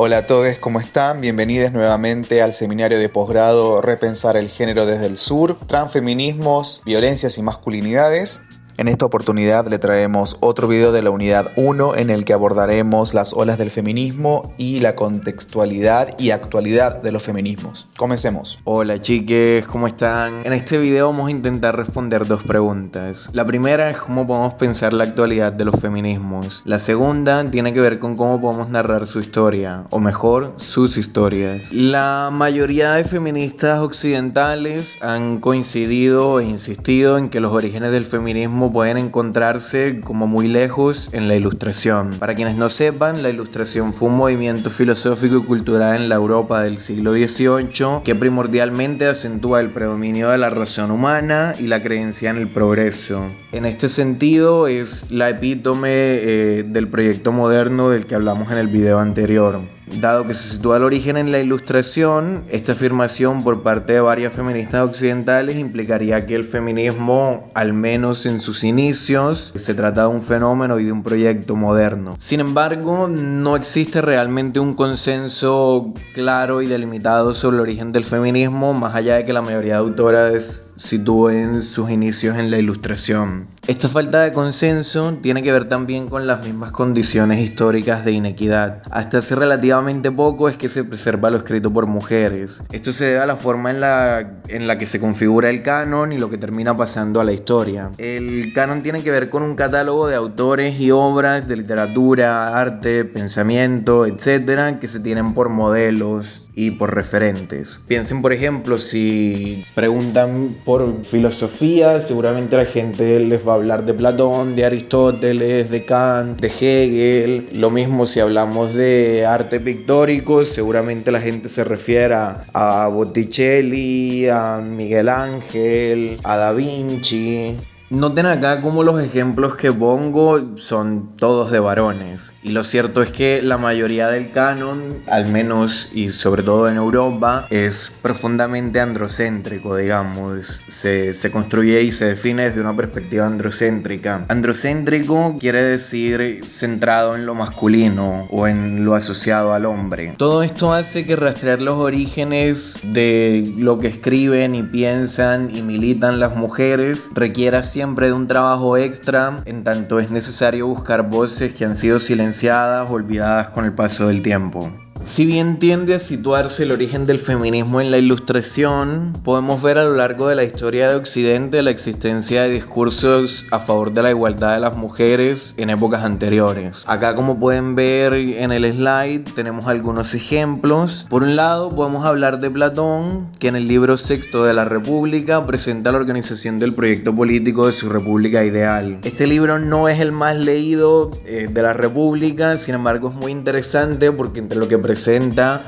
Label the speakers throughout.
Speaker 1: Hola a todos, ¿cómo están? Bienvenidos nuevamente al seminario de posgrado Repensar el género desde el sur, transfeminismos, violencias y masculinidades. En esta oportunidad le traemos otro video de la unidad 1 en el que abordaremos las olas del feminismo y la contextualidad y actualidad de los feminismos. Comencemos.
Speaker 2: Hola chiques, ¿cómo están? En este video vamos a intentar responder dos preguntas. La primera es cómo podemos pensar la actualidad de los feminismos. La segunda tiene que ver con cómo podemos narrar su historia, o mejor, sus historias. La mayoría de feministas occidentales han coincidido e insistido en que los orígenes del feminismo pueden encontrarse como muy lejos en la Ilustración. Para quienes no sepan, la Ilustración fue un movimiento filosófico y cultural en la Europa del siglo XVIII que primordialmente acentúa el predominio de la razón humana y la creencia en el progreso. En este sentido es la epítome del proyecto moderno del que hablamos en el video anterior. Dado que se sitúa el origen en la Ilustración, esta afirmación por parte de varias feministas occidentales implicaría que el feminismo, al menos en sus inicios, se trata de un fenómeno y de un proyecto moderno. Sin embargo, no existe realmente un consenso claro y delimitado sobre el origen del feminismo, más allá de que la mayoría de autoras sitúen sus inicios en la Ilustración. Esta falta de consenso tiene que ver también con las mismas condiciones históricas de inequidad. Hasta hace relativamente poco es que se preserva lo escrito por mujeres. Esto se debe a la forma en la que se configura el canon y lo que termina pasando a la historia. El canon tiene que ver con un catálogo de autores y obras de literatura, arte, pensamiento, etcétera, que se tienen por modelos y por referentes. Piensen, por ejemplo, si preguntan por filosofía, seguramente la gente les va a hablar de Platón, de Aristóteles, de Kant, de Hegel. Lo mismo si hablamos de arte pictórico, seguramente la gente se refiere a Botticelli, a Miguel Ángel, a Da Vinci. Noten acá cómo los ejemplos que pongo son todos de varones. Y lo cierto es que la mayoría del canon, al menos y sobre todo en Europa, es profundamente androcéntrico, digamos. Se construye y se define desde una perspectiva androcéntrica. Androcéntrico quiere decir centrado en lo masculino o en lo asociado al hombre. Todo esto hace que rastrear los orígenes de lo que escriben y piensan y militan las mujeres requiera siempre de un trabajo extra, en tanto es necesario buscar voces que han sido silenciadas o olvidadas con el paso del tiempo. Si bien tiende a situarse el origen del feminismo en la Ilustración, podemos ver a lo largo de la historia de Occidente la existencia de discursos a favor de la igualdad de las mujeres en épocas anteriores. Acá, como pueden ver en el slide, tenemos algunos ejemplos. Por un lado, podemos hablar de Platón, que en el libro sexto de la República presenta la organización del proyecto político de su república ideal. Este libro no es el más leído de la República, sin embargo es muy interesante porque entre lo que presenta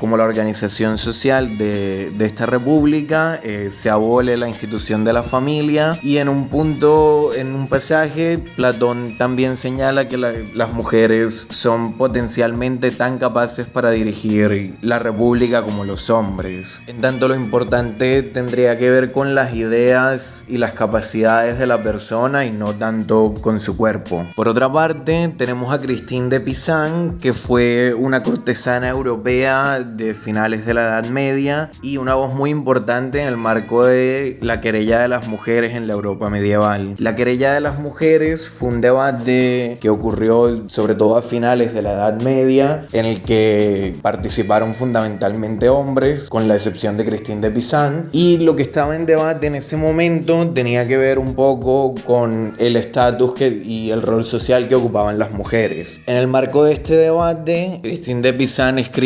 Speaker 2: como la organización social de esta república, se abole la institución de la familia y en un pasaje, Platón también señala que las mujeres son potencialmente tan capaces para dirigir la república como los hombres. En tanto, lo importante tendría que ver con las ideas y las capacidades de la persona y no tanto con su cuerpo. Por otra parte, tenemos a Christine de Pizan, que fue una cortesana europea de finales de la Edad Media y una voz muy importante en el marco de la querella de las mujeres en la Europa medieval. La querella de las mujeres fue un debate que ocurrió sobre todo a finales de la Edad Media, en el que participaron fundamentalmente hombres, con la excepción de Christine de Pizan, y lo que estaba en debate en ese momento tenía que ver un poco con el estatus y el rol social que ocupaban las mujeres. En el marco de este debate, Christine de Pizan escribe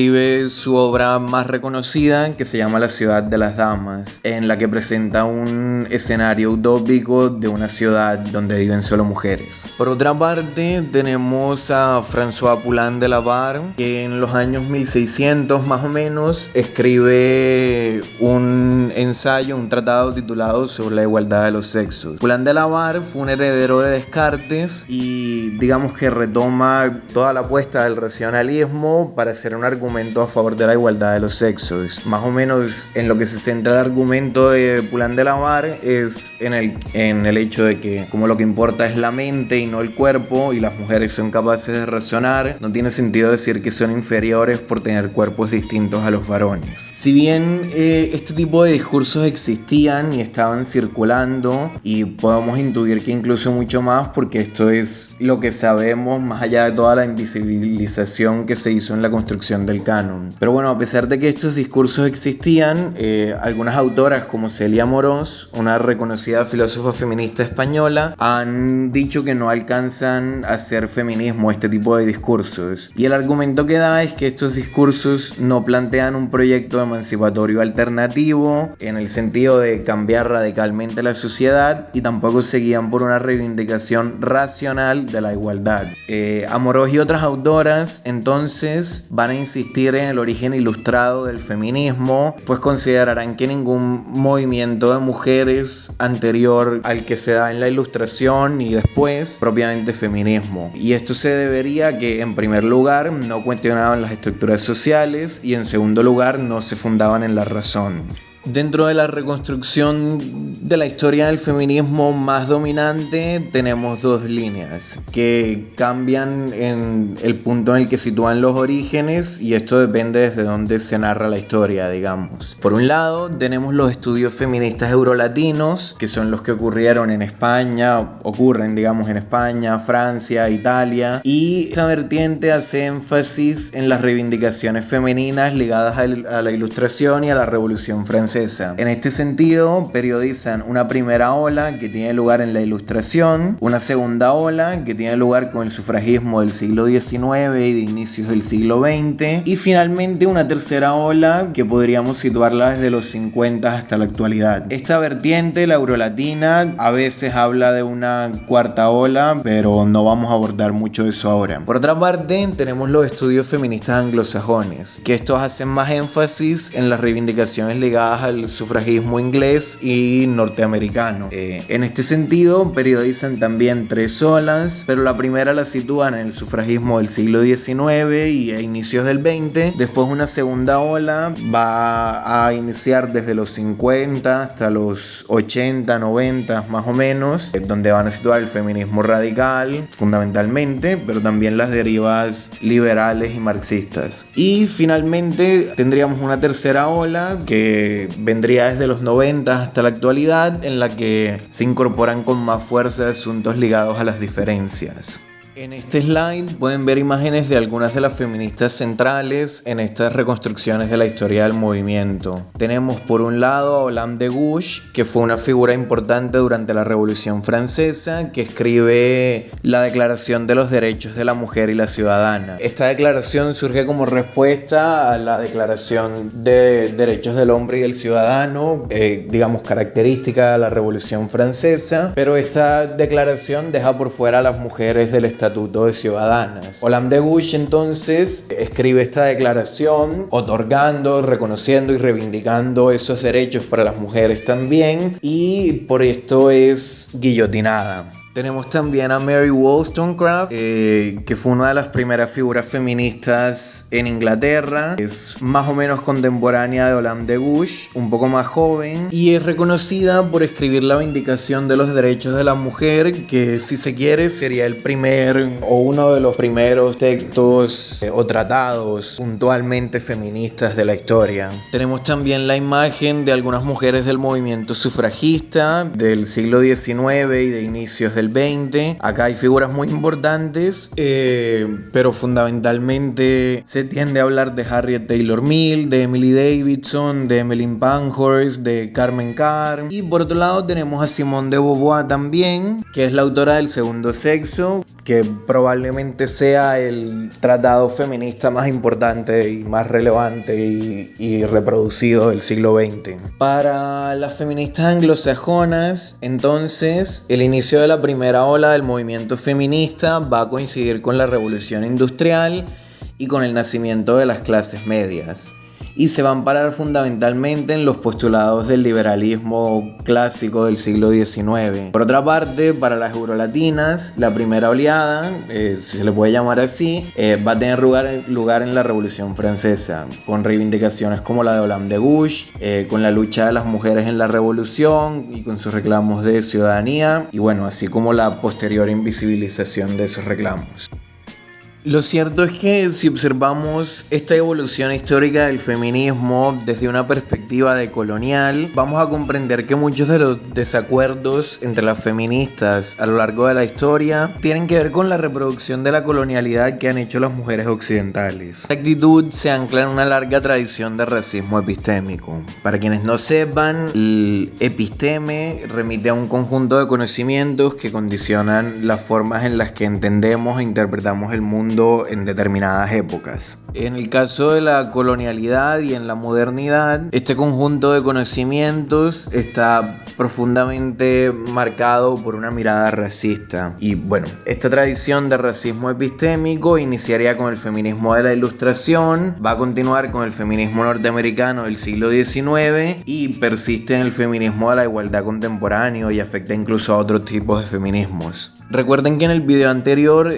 Speaker 2: su obra más reconocida, que se llama La ciudad de las damas, en la que presenta un escenario utópico de una ciudad donde viven solo mujeres. Por otra parte, tenemos a François Poulain de la Barre, que en los años 1600 más o menos escribe un ensayo, un tratado titulado Sobre la igualdad de los sexos. Poulain de la Barre fue un heredero de Descartes y digamos que retoma toda la apuesta del racionalismo para hacer un argumento argumento a favor de la igualdad de los sexos. Más o menos en lo que se centra el argumento de Poulain de la Barre es en el hecho de que como lo que importa es la mente y no el cuerpo, y las mujeres son capaces de razonar, no tiene sentido decir que son inferiores por tener cuerpos distintos a los varones. Si bien este tipo de discursos existían y estaban circulando, y podemos intuir que incluso mucho más, porque esto es lo que sabemos más allá de toda la invisibilización que se hizo en la construcción del canon. Pero bueno, a pesar de que estos discursos existían, algunas autoras como Celia Amorós, una reconocida filósofa feminista española, han dicho que no alcanzan a ser feminismo este tipo de discursos. Y el argumento que da es que estos discursos no plantean un proyecto emancipatorio alternativo en el sentido de cambiar radicalmente la sociedad, y tampoco se guían por una reivindicación racional de la igualdad. Amorós y otras autoras entonces van a insistir en el origen ilustrado del feminismo, pues considerarán que ningún movimiento de mujeres anterior al que se da en la Ilustración y después propiamente feminismo. Y esto se debería a que en primer lugar no cuestionaban las estructuras sociales y en segundo lugar no se fundaban en la razón. Dentro de la reconstrucción de la historia del feminismo más dominante tenemos dos líneas que cambian en el punto en el que sitúan los orígenes, y esto depende desde dónde se narra la historia, digamos. Por un lado tenemos los estudios feministas eurolatinos, que son los que ocurren en España, Francia, Italia, y esta vertiente hace énfasis en las reivindicaciones femeninas ligadas a la Ilustración y a la Revolución Francesa. En este sentido, periodizan una primera ola que tiene lugar en la Ilustración, una segunda ola que tiene lugar con el sufragismo del siglo XIX y de inicios del siglo XX, y finalmente una tercera ola que podríamos situarla desde los 50 hasta la actualidad. Esta vertiente, la eurolatina, a veces habla de una cuarta ola, pero no vamos a abordar mucho de eso ahora. Por otra parte, tenemos los estudios feministas anglosajones, que estos hacen más énfasis en las reivindicaciones ligadas al sufragismo inglés y norteamericano. En este sentido, periodizan también tres olas, pero la primera la sitúan en el sufragismo del siglo XIX y a inicios del XX. Después una segunda ola va a iniciar desde los 50 hasta los 80, 90 más o menos, donde van a situar el feminismo radical fundamentalmente, pero también las derivas liberales y marxistas. Y finalmente tendríamos una tercera ola que vendría desde los 90 hasta la actualidad, en la que se incorporan con más fuerza asuntos ligados a las diferencias. En este slide pueden ver imágenes de algunas de las feministas centrales en estas reconstrucciones de la historia del movimiento. Tenemos por un lado a Olympe de Gouges, que fue una figura importante durante la Revolución Francesa, que escribe la Declaración de los Derechos de la Mujer y la Ciudadana. Esta declaración surge como respuesta a la Declaración de Derechos del Hombre y del Ciudadano, característica de la Revolución Francesa, pero esta declaración deja por fuera a las mujeres del Estatuto de Ciudadanas. Olympe de Gouges entonces escribe esta declaración otorgando, reconociendo y reivindicando esos derechos para las mujeres también, y por esto es guillotinada. Tenemos también a Mary Wollstonecraft, que fue una de las primeras figuras feministas en Inglaterra. Es más o menos contemporánea de Olympe de Gouges, un poco más joven, y es reconocida por escribir la Vindicación de los Derechos de la Mujer, que si se quiere sería el primer o uno de los primeros textos o tratados puntualmente feministas de la historia. Tenemos también la imagen de algunas mujeres del movimiento sufragista del siglo XIX y de inicios del XX. Acá hay figuras muy importantes, pero fundamentalmente se tiende a hablar de Harriet Taylor Mill, de Emily Davidson, de Emmeline Pankhurst, de Carmen Carr. Y por otro lado tenemos a Simone de Beauvoir también, que es la autora del Segundo Sexo, que probablemente sea el tratado feminista más importante y más relevante y reproducido del siglo XX. Para las feministas anglosajonas, entonces, el inicio de la primera ola del movimiento feminista va a coincidir con la Revolución Industrial y con el nacimiento de las clases medias. y se van a parar fundamentalmente en los postulados del liberalismo clásico del siglo XIX. Por otra parte, para las eurolatinas, la primera oleada, si se le puede llamar así, va a tener lugar en la Revolución Francesa, con reivindicaciones como la de Olympe de Gouges, con la lucha de las mujeres en la revolución y con sus reclamos de ciudadanía, y bueno, así como la posterior invisibilización de esos reclamos. Lo cierto es que si observamos esta evolución histórica del feminismo desde una perspectiva decolonial, vamos a comprender que muchos de los desacuerdos entre las feministas a lo largo de la historia tienen que ver con la reproducción de la colonialidad que han hecho las mujeres occidentales. Esta actitud se ancla en una larga tradición de racismo epistémico. Para quienes no sepan, el episteme remite a un conjunto de conocimientos que condicionan las formas en las que entendemos e interpretamos el mundo en determinadas épocas. En el caso de la colonialidad y en la modernidad, este conjunto de conocimientos está profundamente marcado por una mirada racista. Y bueno, esta tradición de racismo epistémico iniciaría con el feminismo de la Ilustración, va a continuar con el feminismo norteamericano del siglo XIX y persiste en el feminismo de la igualdad contemporáneo y afecta incluso a otros tipos de feminismos. Recuerden que en el video anterior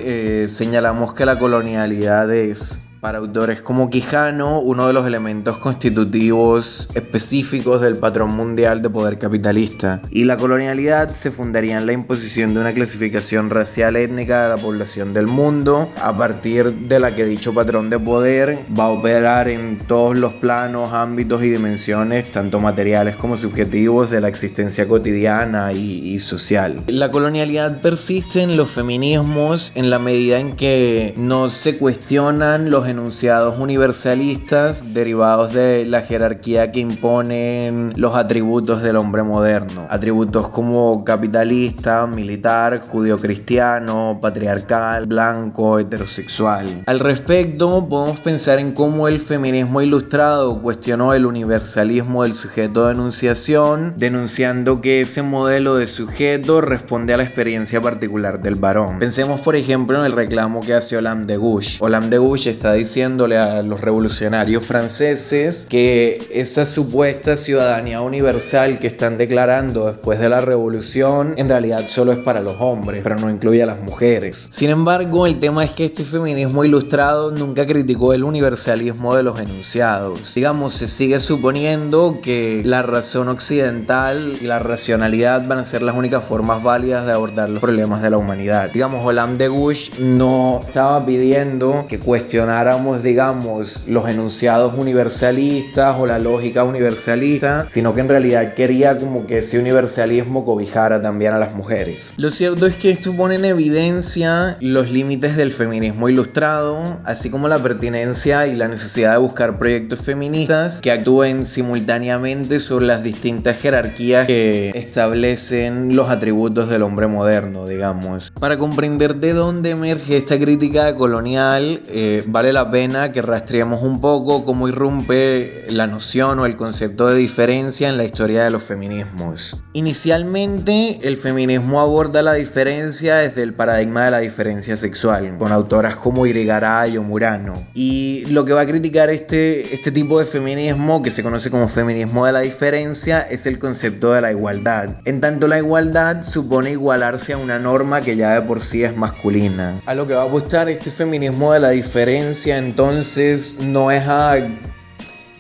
Speaker 2: señalamos que la colonialidad es, para autores como Quijano, uno de los elementos constitutivos específicos del patrón mundial de poder capitalista. Y la colonialidad se fundaría en la imposición de una clasificación racial étnica de la población del mundo, a partir de la que dicho patrón de poder va a operar en todos los planos, ámbitos y dimensiones, tanto materiales como subjetivos, de la existencia cotidiana y social. La colonialidad persiste en los feminismos en la medida en que no se cuestionan los enunciados universalistas derivados de la jerarquía que imponen los atributos del hombre moderno. Atributos como capitalista, militar, judio-cristiano, patriarcal, blanco, heterosexual. Al respecto, podemos pensar en cómo el feminismo ilustrado cuestionó el universalismo del sujeto de enunciación, denunciando que ese modelo de sujeto responde a la experiencia particular del varón. Pensemos, por ejemplo, en el reclamo que hace Olympe de Gouges. Olympe de Gouges está diciéndole a los revolucionarios franceses que esa supuesta ciudadanía universal que están declarando después de la revolución en realidad solo es para los hombres, pero no incluye a las mujeres. Sin embargo, el tema es que este feminismo ilustrado nunca criticó el universalismo de los enunciados. Digamos, se sigue suponiendo que la razón occidental y la racionalidad van a ser las únicas formas válidas de abordar los problemas de la humanidad. Digamos, Olympe de Gouges no estaba pidiendo que cuestionáramos, digamos, los enunciados universalistas o la lógica universalista, sino que en realidad quería como que ese universalismo cobijara también a las mujeres. Lo cierto es que esto pone en evidencia los límites del feminismo ilustrado, así como la pertinencia y la necesidad de buscar proyectos feministas que actúen simultáneamente sobre las distintas jerarquías que establecen los atributos del hombre moderno, digamos. Para comprender de dónde emerge esta crítica colonial, vale la pena que rastreemos un poco cómo irrumpe la noción o el concepto de diferencia en la historia de los feminismos. Inicialmente, el feminismo aborda la diferencia desde el paradigma de la diferencia sexual, con autoras como Irigaray o Murano. Y lo que va a criticar este tipo de feminismo, que se conoce como feminismo de la diferencia, es el concepto de la igualdad. En tanto, la igualdad supone igualarse a una norma que ya de por sí es masculina. A lo que va a apostar este feminismo de la diferencia, entonces, no es a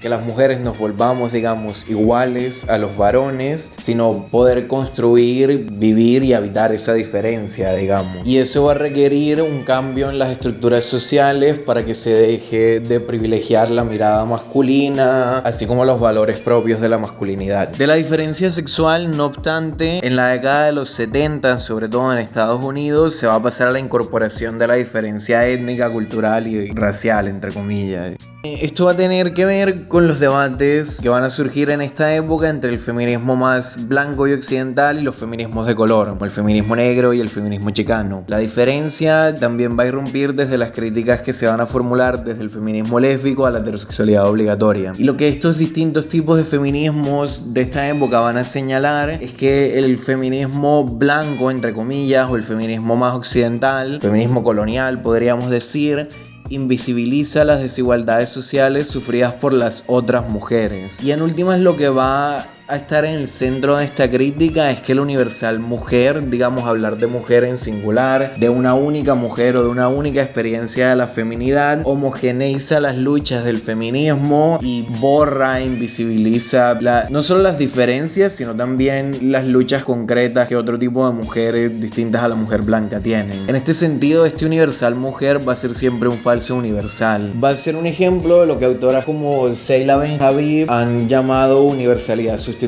Speaker 2: que las mujeres nos volvamos, digamos, iguales a los varones, sino poder construir, vivir y habitar esa diferencia, digamos. Y eso va a requerir un cambio en las estructuras sociales para que se deje de privilegiar la mirada masculina, así como los valores propios de la masculinidad. De la diferencia sexual, no obstante, en la década de los 70, sobre todo en Estados Unidos, se va a pasar a la incorporación de la diferencia étnica, cultural y racial, entre comillas. Esto va a tener que ver con los debates que van a surgir en esta época entre el feminismo más blanco y occidental y los feminismos de color, como el feminismo negro y el feminismo chicano. La diferencia también va a irrumpir desde las críticas que se van a formular desde el feminismo lésbico a la heterosexualidad obligatoria. Y lo que estos distintos tipos de feminismos de esta época van a señalar es que el feminismo blanco, entre comillas, o el feminismo más occidental, feminismo colonial, podríamos decir, invisibiliza las desigualdades sociales sufridas por las otras mujeres. Y en últimas lo que va a estar en el centro de esta crítica es que el universal mujer, digamos hablar de mujer en singular, de una única mujer o de una única experiencia de la feminidad, homogeneiza las luchas del feminismo y borra, invisibiliza no solo las diferencias, sino también las luchas concretas que otro tipo de mujeres distintas a la mujer blanca tienen. En este sentido, este universal mujer va a ser siempre un falso universal. Va a ser un ejemplo de lo que autoras como Seyla Ben-Habib han llamado universalidad sustitutoria,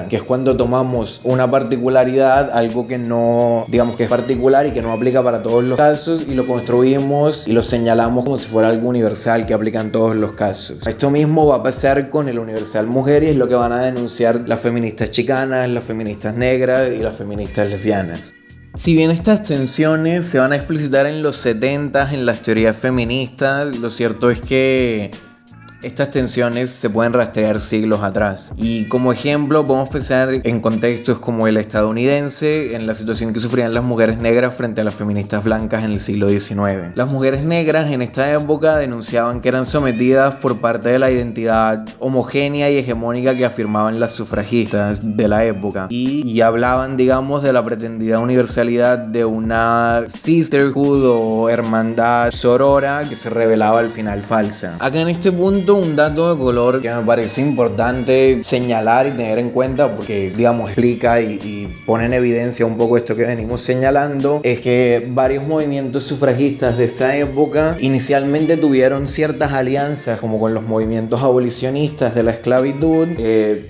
Speaker 2: que es cuando tomamos una particularidad, algo que no, digamos que es particular y que no aplica para todos los casos, y lo construimos y lo señalamos como si fuera algo universal que aplica en todos los casos. Esto mismo va a pasar con el universal mujer y es lo que van a denunciar las feministas chicanas, las feministas negras y las feministas lesbianas. Si bien estas tensiones se van a explicitar en los 70s en las teorías feministas, lo cierto es que estas tensiones se pueden rastrear siglos atrás. Y como ejemplo podemos pensar en contextos como el estadounidense, en la situación que sufrían las mujeres negras frente a las feministas blancas en el siglo XIX. Las mujeres negras en esta época denunciaban que eran sometidas por parte de la identidad homogénea y hegemónica que afirmaban las sufragistas de la época. Y hablaban, digamos, de la pretendida universalidad de una sisterhood o hermandad sorora que se revelaba al final falsa. Acá en este punto un dato de color que me parece importante señalar y tener en cuenta porque, digamos, explica y pone en evidencia un poco esto que venimos señalando, es que varios movimientos sufragistas de esa época inicialmente tuvieron ciertas alianzas como con los movimientos abolicionistas de la esclavitud,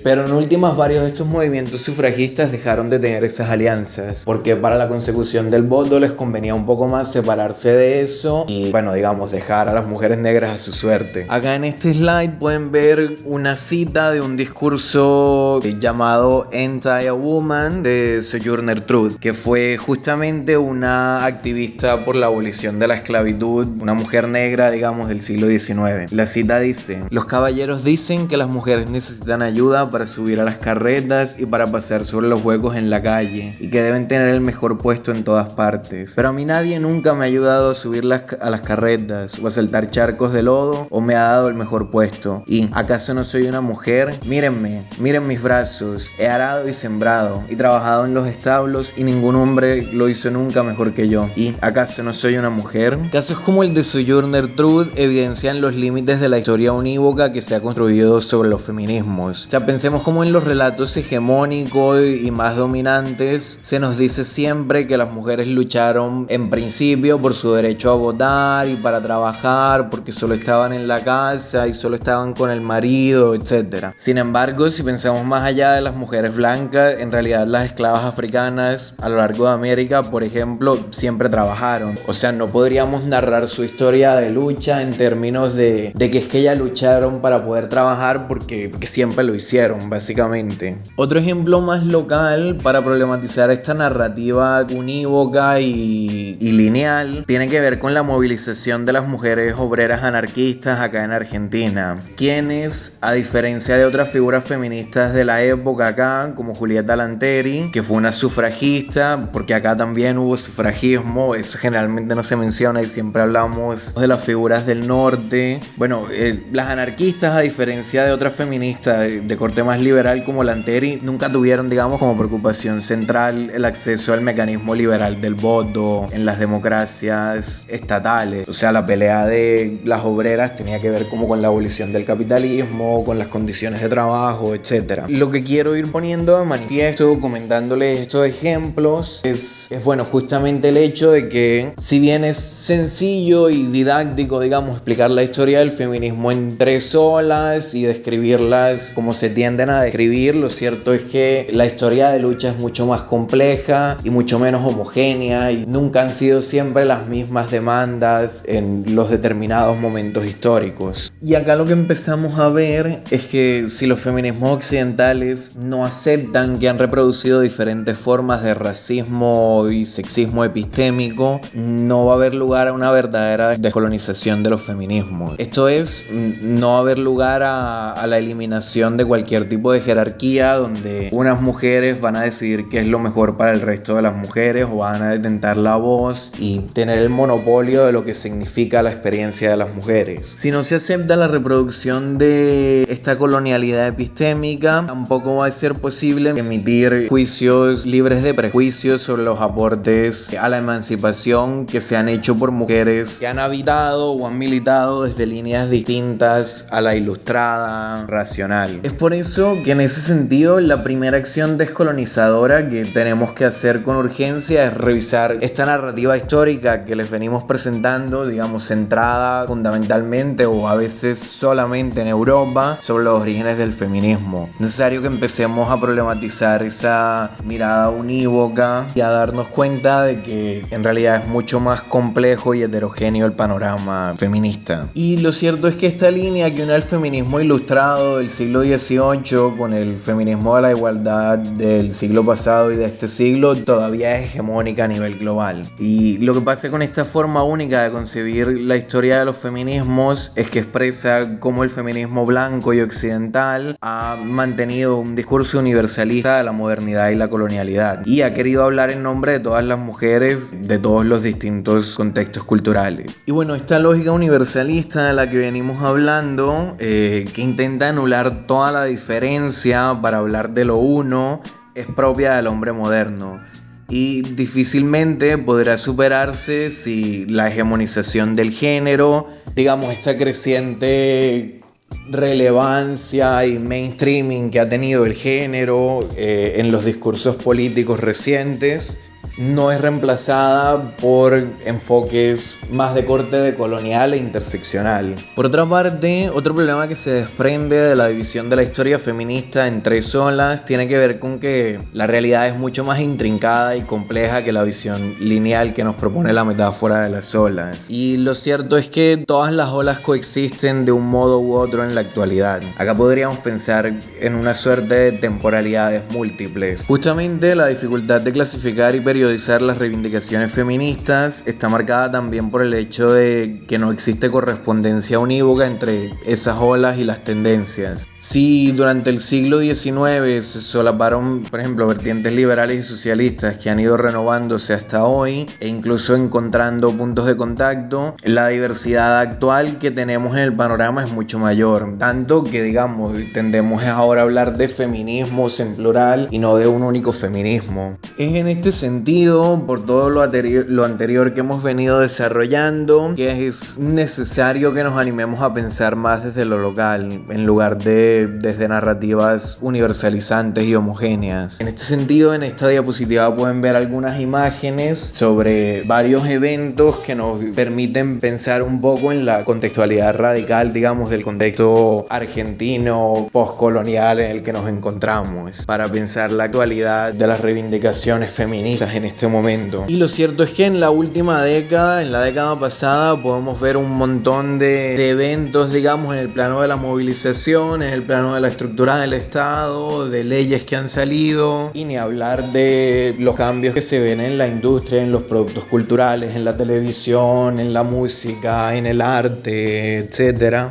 Speaker 2: pero en últimas varios de estos movimientos sufragistas dejaron de tener esas alianzas porque para la consecución del voto les convenía un poco más separarse de eso y, bueno, digamos, dejar a las mujeres negras a su suerte. Acá en este slide pueden ver una cita de un discurso llamado Anti-a-Woman de Sojourner Truth, que fue justamente una activista por la abolición de la esclavitud, una mujer negra, digamos, del siglo XIX. La cita dice: "Los caballeros dicen que las mujeres necesitan ayuda para subir a las carretas y para pasar sobre los huecos en la calle, y que deben tener el mejor puesto en todas partes. Pero a mí nadie nunca me ha ayudado a subir a las carretas o a saltar charcos de lodo o me ha dado el mejor puesto. ¿Y acaso no soy una mujer? Mírenme, miren mis brazos. He arado y sembrado y trabajado en los establos y ningún hombre lo hizo nunca mejor que yo. ¿Y acaso no soy una mujer?". Casos como el de Sojourner Truth evidencian los límites de la historia unívoca que se ha construido sobre los feminismos. O sea, pensemos como en los relatos hegemónicos y más dominantes se nos dice siempre que las mujeres lucharon en principio por su derecho a votar y para trabajar porque solo estaban en la casa y solo estaban con el marido, etc. Sin embargo, si pensamos más allá de las mujeres blancas, en realidad las esclavas africanas a lo largo de América, por ejemplo, siempre trabajaron. O sea, no podríamos narrar su historia de lucha en términos de que es que ellas lucharon para poder trabajar porque siempre lo hicieron, básicamente. Otro ejemplo más local para problematizar esta narrativa unívoca y lineal tiene que ver con la movilización de las mujeres obreras anarquistas acá en Argentina, quienes, a diferencia de otras figuras feministas de la época acá, como Julieta Lanteri, que fue una sufragista, porque acá también hubo sufragismo, eso generalmente no se menciona y siempre hablamos de las figuras del norte. Bueno, las anarquistas, a diferencia de otras feministas de corte más liberal como Lanteri, nunca tuvieron, digamos, como preocupación central el acceso al mecanismo liberal del voto en las democracias estatales. O sea, la pelea de las obreras tenía que ver como con la abolición del capitalismo, con las condiciones de trabajo, etc. Lo que quiero ir poniendo de manifiesto, comentándoles estos ejemplos, es bueno, justamente el hecho de que, si bien es sencillo y didáctico, digamos, explicar la historia del feminismo en 3 olas y describirlas como se tienden a describir, lo cierto es que la historia de lucha es mucho más compleja y mucho menos homogénea y nunca han sido siempre las mismas demandas en los determinados momentos históricos. Y Y acá lo que empezamos a ver es que si los feminismos occidentales no aceptan que han reproducido diferentes formas de racismo y sexismo epistémico, no va a haber lugar a una verdadera descolonización de los feminismos. Esto es, no va a haber lugar a la eliminación de cualquier tipo de jerarquía donde unas mujeres van a decidir qué es lo mejor para el resto de las mujeres o van a detentar la voz y tener el monopolio de lo que significa la experiencia de las mujeres. Si no se acepta la reproducción de esta colonialidad epistémica, tampoco va a ser posible emitir juicios libres de prejuicios sobre los aportes a la emancipación que se han hecho por mujeres que han habitado o han militado desde líneas distintas a la ilustrada, racional. Es por eso que en ese sentido la primera acción descolonizadora que tenemos que hacer con urgencia es revisar esta narrativa histórica que les venimos presentando, digamos, centrada fundamentalmente o a veces solamente en Europa sobre los orígenes del feminismo. Es necesario que empecemos a problematizar esa mirada unívoca y a darnos cuenta de que en realidad es mucho más complejo y heterogéneo el panorama feminista. Y lo cierto es que esta línea que une el feminismo ilustrado del siglo XVIII con el feminismo de la igualdad del siglo pasado y de este siglo todavía es hegemónica a nivel global. Y lo que pasa con esta forma única de concebir la historia de los feminismos es que expresa cómo el feminismo blanco y occidental ha mantenido un discurso universalista de la modernidad y la colonialidad y ha querido hablar en nombre de todas las mujeres de todos los distintos contextos culturales. Y bueno, esta lógica universalista de la que venimos hablando, que intenta anular toda la diferencia para hablar de lo uno, es propia del hombre moderno y difícilmente podrá superarse si la hegemonización del género, digamos, esta creciente relevancia y mainstreaming que ha tenido el género en los discursos políticos recientes, no es reemplazada por enfoques más de corte decolonial e interseccional. Por otra parte, otro problema que se desprende de la división de la historia feminista en tres olas tiene que ver con que la realidad es mucho más intrincada y compleja que la visión lineal que nos propone la metáfora de las olas. Y lo cierto es que todas las olas coexisten de un modo u otro en la actualidad. Acá podríamos pensar en una suerte de temporalidades múltiples. Justamente la dificultad de clasificar y periodizar las reivindicaciones feministas está marcada también por el hecho de que no existe correspondencia unívoca entre esas olas y las tendencias. Si durante el siglo XIX se solaparon, por ejemplo, vertientes liberales y socialistas que han ido renovándose hasta hoy e incluso encontrando puntos de contacto, la diversidad actual que tenemos en el panorama es mucho mayor, tanto que, digamos, tendemos ahora a hablar de feminismos en plural y no de un único feminismo. Es en este sentido, por todo lo anterior que hemos venido desarrollando, que es necesario que nos animemos a pensar más desde lo local, en lugar de desde narrativas universalizantes y homogéneas. En este sentido, en esta diapositiva pueden ver algunas imágenes sobre varios eventos que nos permiten pensar un poco en la contextualidad radical, digamos, del contexto argentino postcolonial en el que nos encontramos, para pensar la actualidad de las reivindicaciones feministas en este momento. Y lo cierto es que en la última década, en la década pasada, podemos ver un montón de eventos, digamos, en el plano de la movilización, en el plano de la estructura del Estado, de leyes que han salido, y ni hablar de los cambios que se ven en la industria, en los productos culturales, en la televisión, en la música, en el arte, etcétera.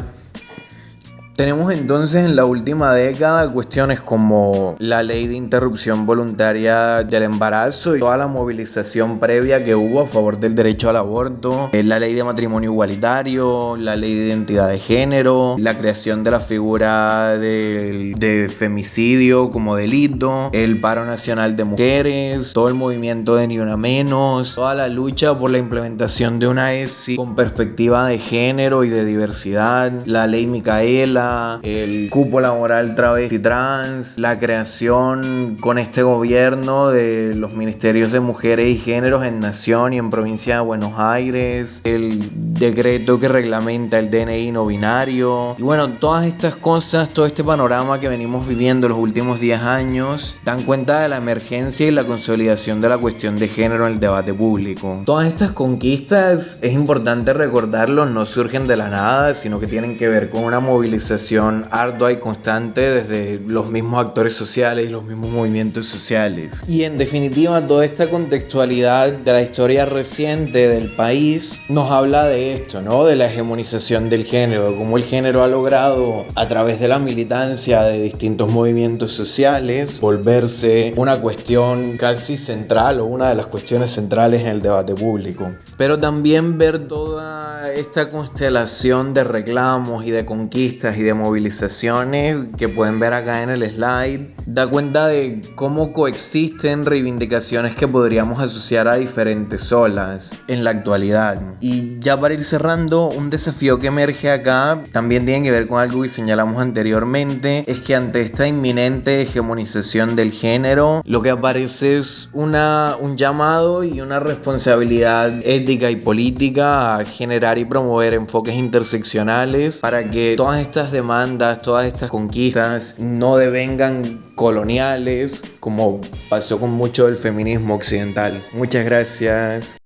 Speaker 2: Tenemos entonces en la última década cuestiones como la ley de interrupción voluntaria del embarazo y toda la movilización previa que hubo a favor del derecho al aborto, la ley de matrimonio igualitario, la ley de identidad de género, la creación de la figura de femicidio como delito, el paro nacional de mujeres, todo el movimiento de Ni Una Menos, toda la lucha por la implementación de una ESI con perspectiva de género y de diversidad, la ley Micaela, Tesla, el cupo laboral travesti trans, la creación con este gobierno de los ministerios de mujeres y géneros en Nación y en provincia de Buenos Aires, el decreto que reglamenta el DNI no binario. Y bueno, todas estas cosas, todo este panorama que venimos viviendo los últimos 10 años, dan cuenta de la emergencia y la consolidación de la cuestión de género en el debate público. Todas estas conquistas, es importante recordarlo, no surgen de la nada, sino que tienen que ver con una movilización ardua y constante desde los mismos actores sociales y los mismos movimientos sociales. Y en definitiva, toda esta contextualidad de la historia reciente del país nos habla de esto, ¿no? De la hegemonización del género, de cómo el género ha logrado, a través de la militancia de distintos movimientos sociales, volverse una cuestión casi central o una de las cuestiones centrales en el debate público. Pero también ver toda esta constelación de reclamos y de conquistas y de movilizaciones que pueden ver acá en el slide da cuenta de cómo coexisten reivindicaciones que podríamos asociar a diferentes olas en la actualidad. Y ya para ir cerrando, un desafío que emerge acá también tiene que ver con algo que señalamos anteriormente, es que ante esta inminente hegemonización del género, lo que aparece es un llamado y una responsabilidad ética y política a generar y promover enfoques interseccionales para que todas estas demandas, todas estas conquistas no devengan coloniales, como pasó con mucho del feminismo occidental. Muchas gracias.